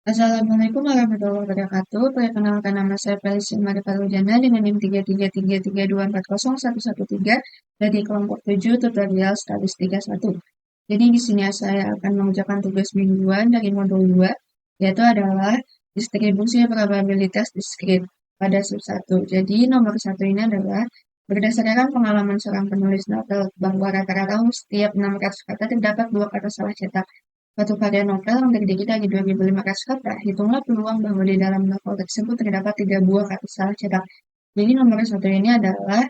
Assalamualaikum warahmatullahi wabarakatuh. Perkenalkan nama saya Felicia Marita Rujana dengan NIM 333324113 dari kelompok 7 tutorial statistika 1. Jadi di sini saya akan mengerjakan tugas mingguan dari modul 2, yaitu adalah distribusi probabilitas diskrit pada sub 1. Jadi nomor 1 ini adalah berdasarkan pengalaman seorang penulis novel bahwa rata-rata setiap 600 kata terdapat 2 kata salah cetak. Suatu karya novel yang terdiri dari 2.500 kata, hitunglah peluang bahwa di dalam novel tersebut terdapat 3 buah kata salah cetak. Jadi nomor 1 ini adalah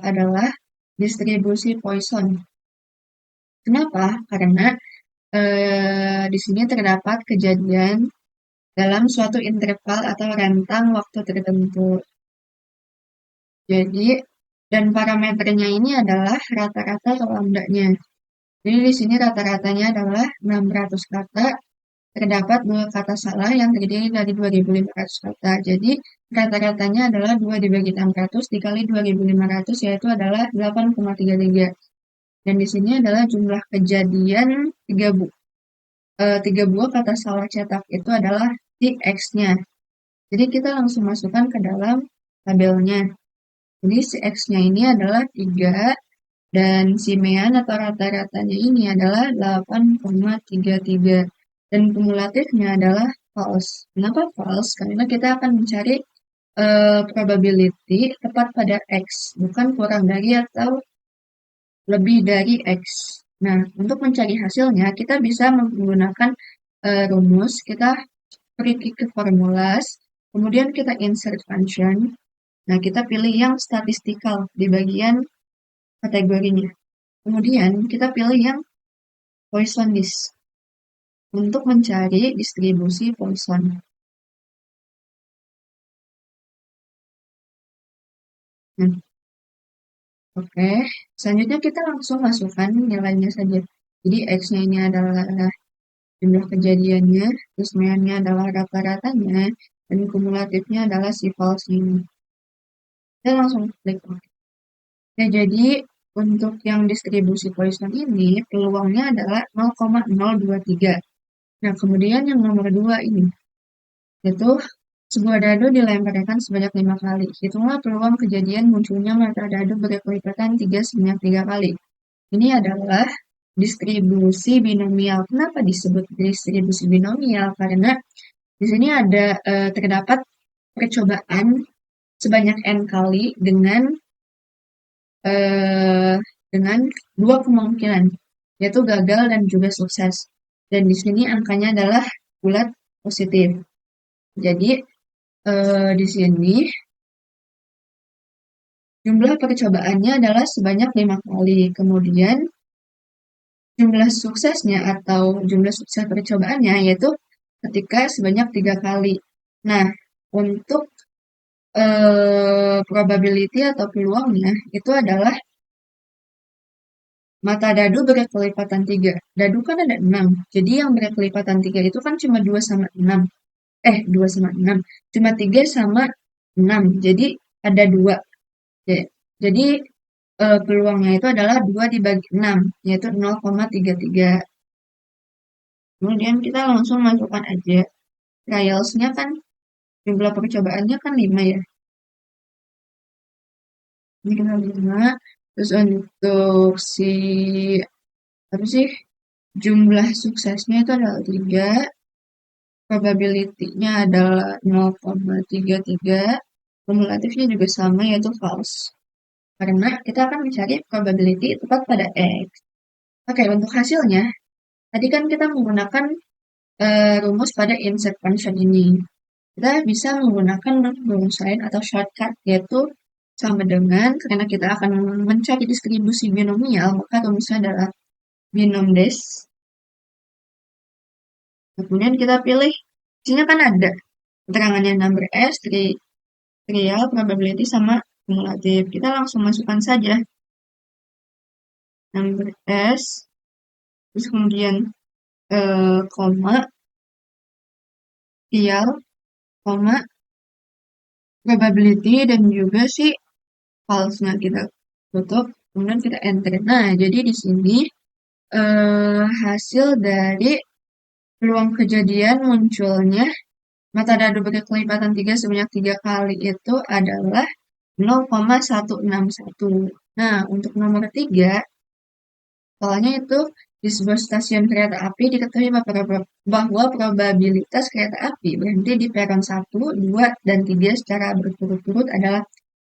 adalah distribusi Poisson. Kenapa? Karena di sini terdapat kejadian dalam suatu interval atau rentang waktu tertentu. Jadi, dan parameternya ini adalah rata-rata atau lambdanya. Jadi di sini rata-ratanya adalah 600 kata, terdapat dua kata salah yang terdiri dari 2.500 kata. Jadi rata-ratanya adalah 2 dibagi 600 dikali 2.500 yaitu adalah 8,33. Dan di sini adalah jumlah kejadian 3 buah kata salah cetak itu adalah si X-nya. Jadi kita langsung masukkan ke dalam tabelnya. Jadi si X-nya ini adalah 3 dan si mean atau rata-ratanya ini adalah 8,33 dan kumulatifnya adalah false. Kenapa false? Karena kita akan mencari probability tepat pada X, bukan kurang dari atau lebih dari X. Nah, untuk mencari hasilnya, kita bisa menggunakan rumus, kita pergi ke formulas, kemudian kita insert function. Nah, kita pilih yang statistikal di bagian kategorinya. Kemudian kita pilih yang Poisson disk untuk mencari distribusi Poisson. Nah, oke. Selanjutnya kita langsung masukkan nilainya saja. Jadi X-nya ini adalah jumlah kejadiannya, terus mean-nya adalah rata-ratanya, dan kumulatifnya adalah si false ini. Kita langsung klik OK. Nah, jadi untuk yang distribusi Poisson ini, peluangnya adalah 0,023. Nah, kemudian yang nomor 2 ini, yaitu sebuah dadu dilemparkan sebanyak 5 kali. Hitunglah peluang kejadian munculnya mata dadu berkelipatan 3 sebanyak 3 kali. Ini adalah distribusi binomial. Kenapa disebut distribusi binomial? Karena di sini ada terdapat percobaan sebanyak n kali eh, dengan dua kemungkinan, yaitu gagal dan juga sukses. Dan di sini angkanya adalah bulat positif. Jadi di sini jumlah percobaannya adalah sebanyak 5 kali. Kemudian jumlah suksesnya atau jumlah sukses percobaannya yaitu ketika sebanyak 3 kali. Nah, untuk probability atau peluangnya itu adalah mata dadu berkelipatan 3. Dadu kan ada 6. Jadi yang berkelipatan 3 itu kan cuma 2 sama 6. 2 sama 6. Cuma 3 sama 6. Jadi ada 2. Jadi peluangnya itu adalah 2 dibagi 6, yaitu 0,33. Kemudian kita langsung masukkan aja. Trials-nya kan, jumlah percobaannya kan 5 ya. Ini kita 5. Terus untuk apa sih, jumlah suksesnya itu adalah 3. Probability-nya adalah 0,33. Kumulatifnya juga sama, yaitu false. Karena kita akan mencari probability tepat pada X. Oke, untuk hasilnya, tadi kan kita menggunakan rumus pada insert function ini. Kita bisa menggunakan rumus lain atau shortcut, yaitu sama dengan, karena kita akan mencari distribusi binomial, maka rumusnya adalah binom des. Kemudian kita pilih, sini kan ada keterangannya number S, trial, probability, sama kumulatif. Kita langsung masukkan saja number S, terus kemudian koma, trial, koma, probability, dan juga si false-nya kita tutup, kemudian kita enter. Nah, jadi di sini hasil dari peluang kejadian munculnya metadata berkelipatan 3 sebanyak 3 kali itu adalah 0,161. Nah, untuk nomor 3, soalnya itu di sebuah stasiun kereta api diketahui bahwa probabilitas kereta api berhenti di peron 1, 2, dan 3 secara berturut-turut adalah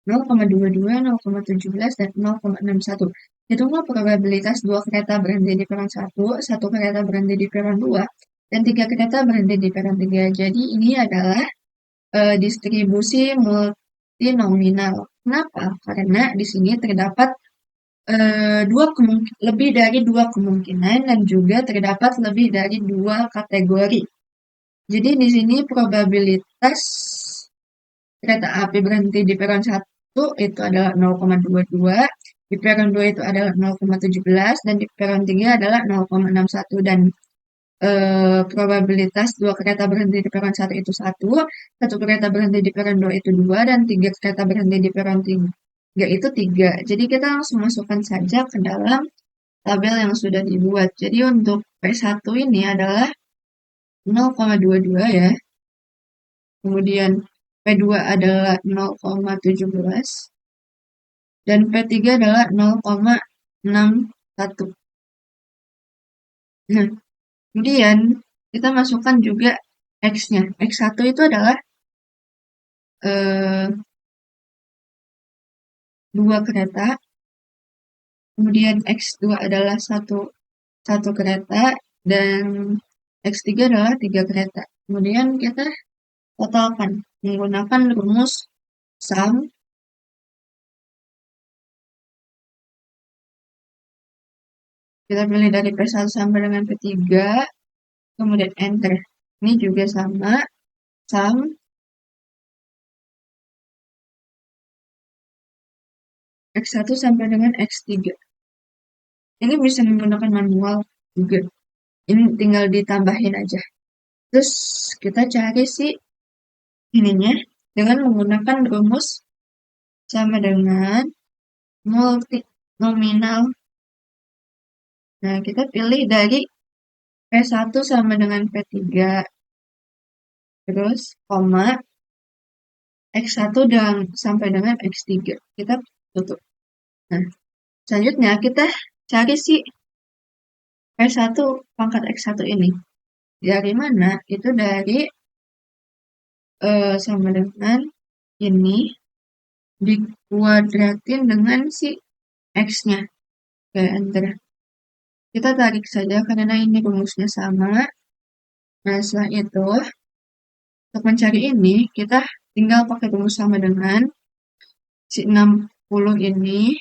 0,22, 0,17, dan 0,61. Hitunglah probabilitas 2 kereta berhenti di peron 1, 1 kereta berhenti di peron 2, dan 3 kereta berhenti di peron 3. Jadi ini adalah distribusi multinominal. Kenapa? Karena di sini terdapat lebih dari dua kemungkinan dan juga terdapat lebih dari dua kategori. Jadi di sini probabilitas kereta api berhenti di peron 1 itu adalah 0,22, di peron 2 itu adalah 0,17, dan di peron 3 adalah 0,61. Dan probabilitas dua kereta berhenti di peron 1 itu 1, satu kereta berhenti di peron 2 itu 2, dan 3 kereta berhenti di peron 3 itu 3. Jadi kita langsung masukkan saja ke dalam tabel yang sudah dibuat. Jadi untuk P1 ini adalah 0,22 ya. Kemudian P2 adalah 0,17 dan P3 adalah 0,61. Nah, kemudian kita masukkan juga X-nya. X1 itu adalah 2 kereta. Kemudian X2 adalah satu kereta dan X3 adalah 3 kereta. Kemudian kita totalkan menggunakan rumus sum. Kita pilih dari P1 sampai dengan P3, kemudian enter. Ini juga sama, sum X1 sampai dengan X3. Ini bisa menggunakan manual juga. Ini tinggal ditambahin aja. Terus kita cari sih ininya dengan menggunakan rumus sama dengan multinominal. Nah, kita pilih dari P1 sama dengan P3. Terus, koma, X1 dan sampai dengan X3. Kita tutup. Nah, selanjutnya kita cari si P1 pangkat X1 ini. Dari mana? Itu dari sama dengan ini dikuadratin dengan si X-nya. Oke, enter. Kita tarik saja karena ini rumusnya sama. Nah, setelah itu, untuk mencari ini, kita tinggal pakai rumus sama dengan si 60 ini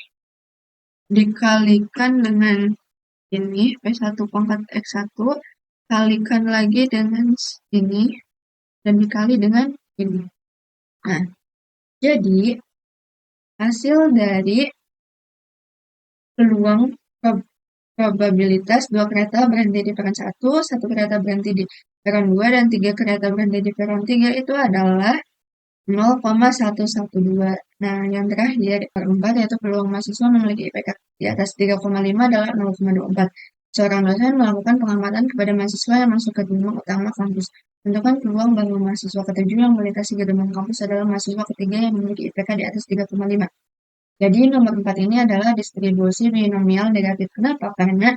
dikalikan dengan ini, P1 pangkat X1, kalikan lagi dengan ini, dan dikali dengan ini. Nah, jadi hasil dari peluang probabilitas dua kereta berhenti di peron 1, satu kereta berhenti di peron 2, dan 3 kereta berhenti di peron 3 itu adalah 0,112. Nah, yang terakhir, keempat, yaitu peluang mahasiswa memiliki IPK di atas 3,5 adalah 0,24. Seorang dosen melakukan pengamatan kepada mahasiswa yang masuk ke gerbang utama kampus. Tentukan peluang bahwa mahasiswa ketujuh yang melintasi gerbang kampus adalah mahasiswa ketiga yang memiliki IPK di atas 3,5. Jadi nomor 4 ini adalah distribusi binomial negatif. Kenapa? Karena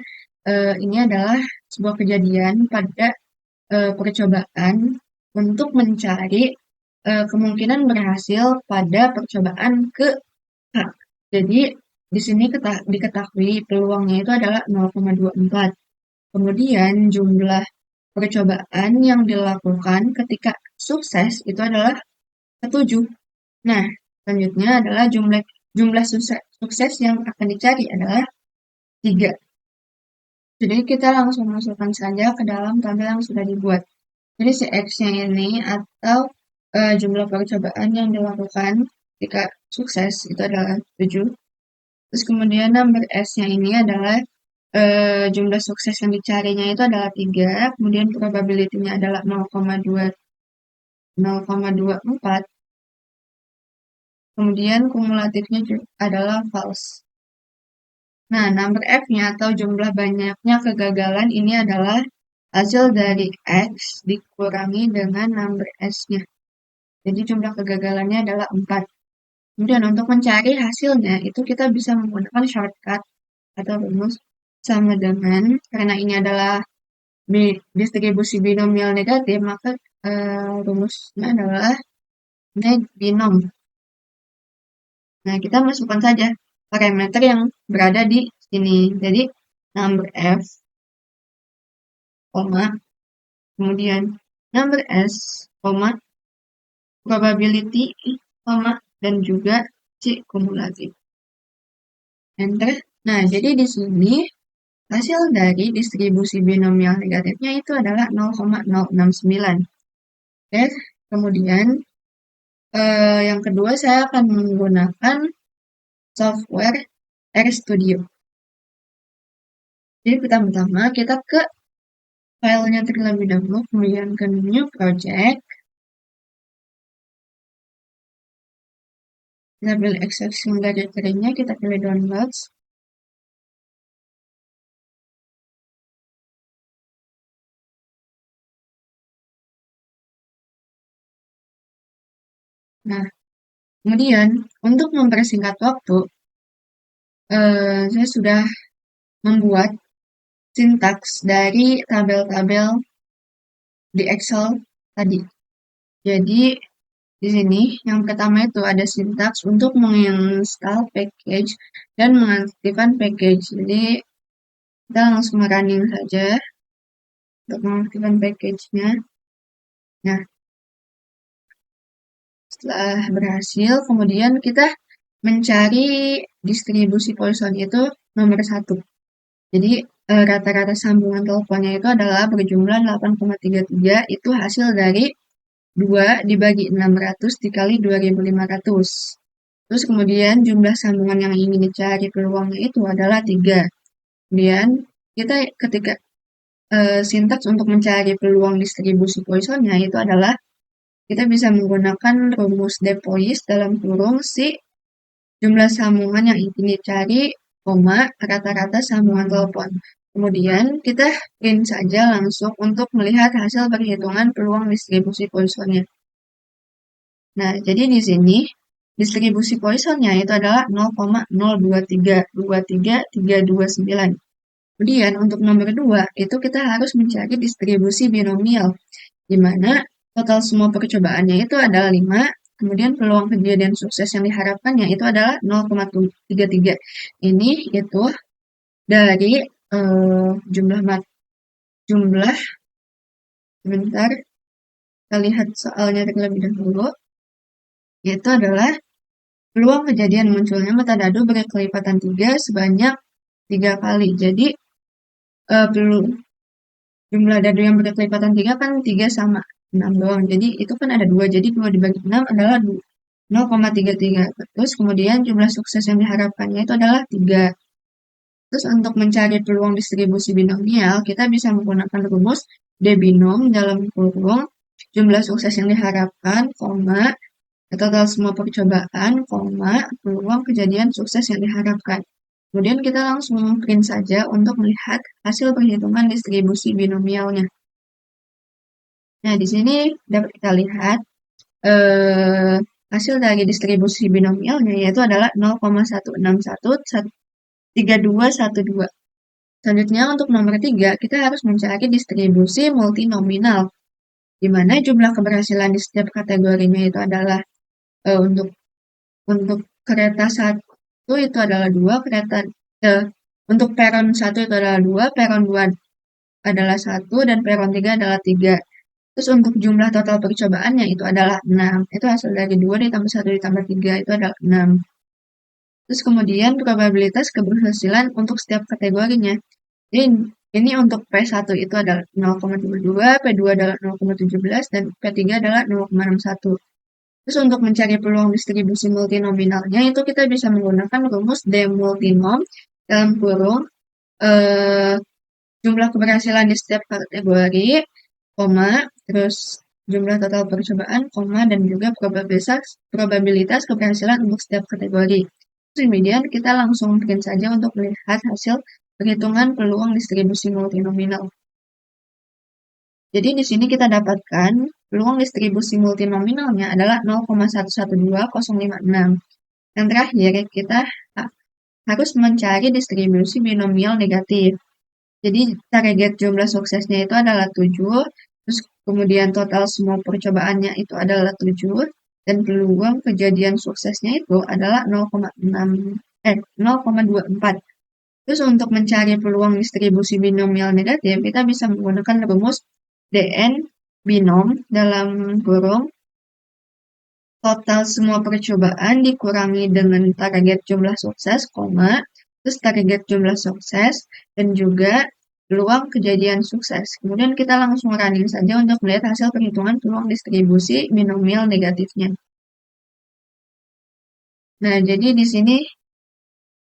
ini adalah sebuah kejadian pada percobaan untuk mencari kemungkinan berhasil pada percobaan ke H. Jadi di sini diketahui peluangnya itu adalah 0,24. Kemudian jumlah percobaan yang dilakukan ketika sukses itu adalah 7. Nah, selanjutnya adalah jumlah sukses yang akan dicari adalah 3. Jadi kita langsung masukkan saja ke dalam tabel yang sudah dibuat. Jadi si X-nya ini atau jumlah percobaan yang dilakukan ketika sukses itu adalah 7. Terus kemudian number S-nya ini adalah jumlah sukses yang dicarinya itu adalah 3. Kemudian probability-nya adalah 0,24. Kemudian kumulatifnya adalah false. Nah, number F-nya atau jumlah banyaknya kegagalan ini adalah hasil dari X dikurangi dengan number S-nya. Jadi jumlah kegagalannya adalah 4. Kemudian untuk mencari hasilnya, itu kita bisa menggunakan shortcut atau rumus sama dengan, karena ini adalah distribusi binomial negatif, maka rumusnya adalah binom. Nah, kita masukkan saja parameter yang berada di sini. Jadi, number F, kemudian number S, probability, dan juga C kumulatif. Enter. Nah, jadi di sini hasil dari distribusi binomial negatifnya itu adalah 0,069. Oke, kemudian yang kedua saya akan menggunakan software RStudio. Jadi pertama-tama kita ke filenya terlebih dahulu, kemudian ke new project. Kita pilih extraction directory-nya, kita pilih downloads. Nah, kemudian untuk mempersingkat waktu, saya sudah membuat sintaks dari tabel-tabel di Excel tadi. Jadi, di sini yang pertama itu ada sintaks untuk menginstal package dan mengaktifkan package. Jadi, kita langsung running saja untuk mengaktifkan package-nya. Nah, setelah berhasil, kemudian kita mencari distribusi Poisson itu nomor 1. Jadi, rata-rata sambungan teleponnya itu adalah berjumlah 8,33, itu hasil dari 2 dibagi 600 dikali 2500. Terus kemudian jumlah sambungan yang ingin dicari peluangnya itu adalah 3. Kemudian kita ketika sintaks untuk mencari peluang distribusi Poissonnya itu adalah kita bisa menggunakan rumus Depois dalam kurung si jumlah sambungan yang ingin dicari, rata-rata sambungan telepon. Kemudian kita print saja langsung untuk melihat hasil perhitungan peluang distribusi Poissonnya. Nah, jadi di sini distribusi Poissonnya itu adalah 0,02323329. Kemudian untuk nomor 2, itu kita harus mencari distribusi binomial, di mana total semua percobaannya itu adalah 5, kemudian peluang kejadian sukses yang diharapkannya itu adalah 0,33. Ini itu dari jumlah, sebentar, kita lihat soalnya terlebih dahulu, yaitu adalah peluang kejadian munculnya metadado berkelipatan 3 sebanyak 3 kali. Jadi, jumlah dado yang berkelipatan 3 kan 3 sama 6 doang. Jadi, itu kan ada 2. Jadi, 2 dibagi 6 adalah 0,33. Terus, kemudian jumlah sukses yang diharapkannya itu adalah 3. Terus, untuk mencari peluang distribusi binomial, kita bisa menggunakan rumus D binom dalam kurung jumlah sukses yang diharapkan, total semua percobaan, peluang kejadian sukses yang diharapkan. Kemudian kita langsung print saja untuk melihat hasil perhitungan distribusi binomialnya. Nah, di sini dapat kita lihat hasil dari distribusi binomialnya yaitu adalah 0,1613212. Selanjutnya untuk nomor 3, kita harus mencari distribusi multinominal, di mana jumlah keberhasilan di setiap kategorinya itu adalah untuk kereta 1 itu adalah 2, untuk peron 1 itu adalah 2, peron 2 adalah 1, dan peron 3 adalah 3. Terus untuk jumlah total percobaannya itu adalah 6. Itu hasil dari 2 ditambah 1 ditambah 3 itu adalah 6. Terus kemudian probabilitas keberhasilan untuk setiap kategorinya. Jadi ini untuk P1 itu adalah 0,22, P2 adalah 0,17, dan P3 adalah 0,61. Terus untuk mencari peluang distribusi multinominalnya itu kita bisa menggunakan rumus D multinom dalam kurung jumlah keberhasilan di setiap kategori, terus jumlah total percobaan, dan juga probabilitas keberhasilan untuk setiap kategori. Terus kemudian kita langsung print saja untuk melihat hasil perhitungan peluang distribusi multinominal. Jadi di sini kita dapatkan peluang distribusi multinominalnya adalah 0,112056. Yang terakhir, kita harus mencari distribusi binomial negatif. Jadi target jumlah suksesnya itu adalah 7, terus kemudian total semua percobaannya itu adalah 7, dan peluang kejadian suksesnya itu adalah 0,24. Terus untuk mencari peluang distribusi binomial negatif, kita bisa menggunakan rumus DN binom dalam kurung total semua percobaan dikurangi dengan target jumlah sukses, koma, terus target jumlah sukses, dan juga peluang kejadian sukses. Kemudian kita langsung running saja untuk melihat hasil perhitungan peluang distribusi binomial negatifnya. Nah, jadi di sini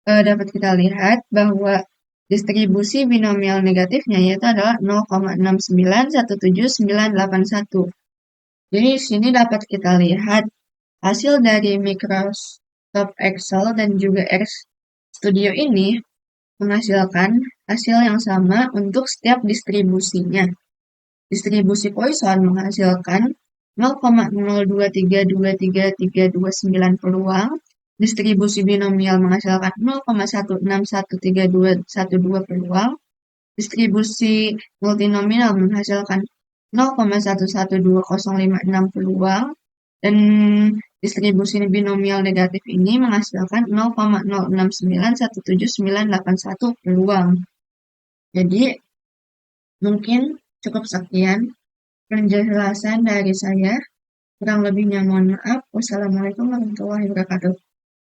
dapat kita lihat bahwa distribusi binomial negatifnya yaitu adalah 0,691791. Jadi di sini dapat kita lihat hasil dari Microsoft Excel dan juga RStudio ini menghasilkan hasil yang sama untuk setiap distribusinya. Distribusi Poisson menghasilkan 0,02323329 peluang, distribusi binomial menghasilkan 0,161312 peluang, distribusi multinominal menghasilkan 0,112056 peluang, dan distribusi binomial negatif ini menghasilkan 0,06917981 peluang. Jadi, mungkin cukup sekian penjelasan dari saya. Kurang lebihnya mohon maaf. Wassalamualaikum warahmatullahi wabarakatuh.